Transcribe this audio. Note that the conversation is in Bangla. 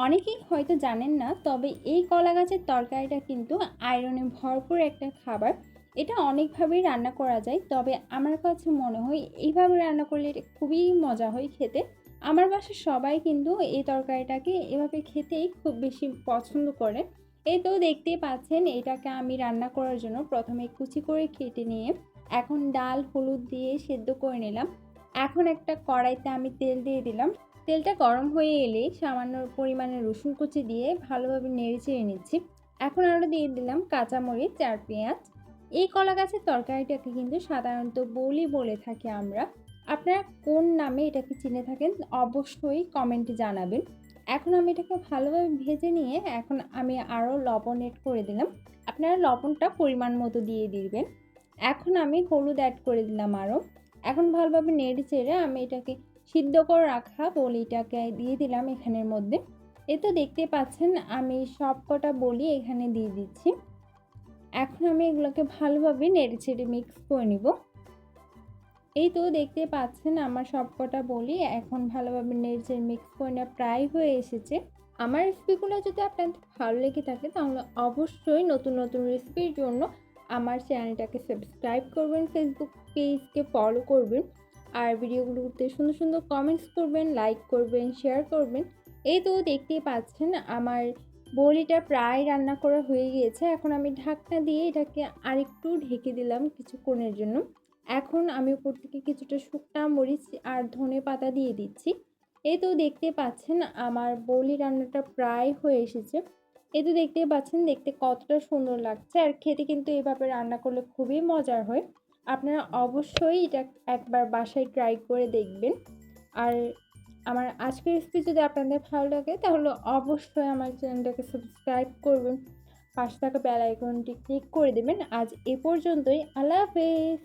অনেকেই হয়তো জানেন না, তবে এই কলা গাছের তরকারিটা কিন্তু আয়রনে ভরপুর একটা খাবার। এটা অনেকভাবেই রান্না করা যায়, তবে আমার কাছে মনে হয় এইভাবে রান্না করলে এটা খুবই মজা হয় খেতে। আমার বাসার সবাই কিন্তু এই তরকারিটাকে এভাবে খেতেই খুব বেশি পছন্দ করে। এই তো দেখতেই পাচ্ছেন, এটাকে আমি রান্না করার জন্য প্রথমে কুচি করে কেটে নিয়ে এখন ডাল হলুদ দিয়ে সেদ্ধ করে নিলাম। এখন একটা কড়াইতে আমি তেল দিয়ে দিলাম। তেলটা গরম হয়ে এলেই সামান্য পরিমাণে রসুন কুচি দিয়ে ভালোভাবে নেড়েচেড়ে নিচ্ছি। এখন আরও দিয়ে দিলাম কাঁচামরিচ আর পেঁয়াজ। এই কলা গাছের তরকারিটাকে কিন্তু সাধারণত বলি বলে থাকি আমরা। আপনারা কোন নামে এটাকে চিনে থাকেন অবশ্যই কমেন্টে জানাবেন। এখন আমি এটাকে ভালোভাবে ভেজে নিয়ে এখন আমি আরও লবণ এড করে দিলাম। আপনারা লবণটা পরিমাণ মতো দিয়ে দিবেন। এখন আমি হলুদ অ্যাড করে দিলাম আরও। এখন ভালোভাবে নেড়ে চেড়ে আমি এটাকে সিদ্ধ করে রাখা বলিটাকে দিয়ে দিলাম এখানের মধ্যে। এ তো দেখতে পাচ্ছেন আমি সব কটা বলি এখানে দিয়ে দিচ্ছি। এখন আমি এগুলোকে ভালোভাবে নেড়ে চেড়ে মিক্স করে নিব। এই তো দেখতে পাচ্ছেন আমার সব কটা বলি এখন ভালোভাবে নেড়ে চেড়ে মিক্স করে নেওয়া প্রায় হয়ে এসেছে। আমার রেসিপিগুলো যদি আপনাদের ভালো লেগে থাকে তাহলে অবশ্যই নতুন নতুন রেসিপির জন্য আমার চ্যানেলটাকে সাবস্ক্রাইব করবেন, ফেসবুক পেজকে ফলো করবেন, আর ভিডিওগুলোতে সুন্দর সুন্দর কমেন্টস করবেন, লাইক করবেন, শেয়ার করবেন। এই তো দেখতেই পাচ্ছেন আমার বড়িটা প্রায় রান্না করা হয়ে গিয়েছে। এখন আমি ঢাকনা দিয়ে এটাকে আরেকটু ঢেকে দিলাম কিছুক্ষণের জন্য। এখন আমি উপর থেকে কিছুটা শুকনা মরিচ আর ধনে পাতা দিয়ে দিচ্ছি। এই তো দেখতে পাচ্ছেন আমার বলি রান্নাটা প্রায় হয়ে এসেছে। এই তো দেখতেই পাচ্ছেন দেখতে কতটা সুন্দর লাগছে, আর খেতে কিন্তু এভাবে রান্না করলে খুবই মজার হয়। আপনারা অবশ্যই এটা একবার বাসায় ট্রাই করে দেখবেন। আর আমার আজকের রেসিপি যদি আপনাদের ভালো লাগে তাহলে অবশ্যই আমার চ্যানেলটাকে সাবস্ক্রাইব করবেন, পাশে থাকা বেল আইকনটি ক্লিক করে দেবেন। আজ এ পর্যন্তই। আল্লাহ হাফেজ।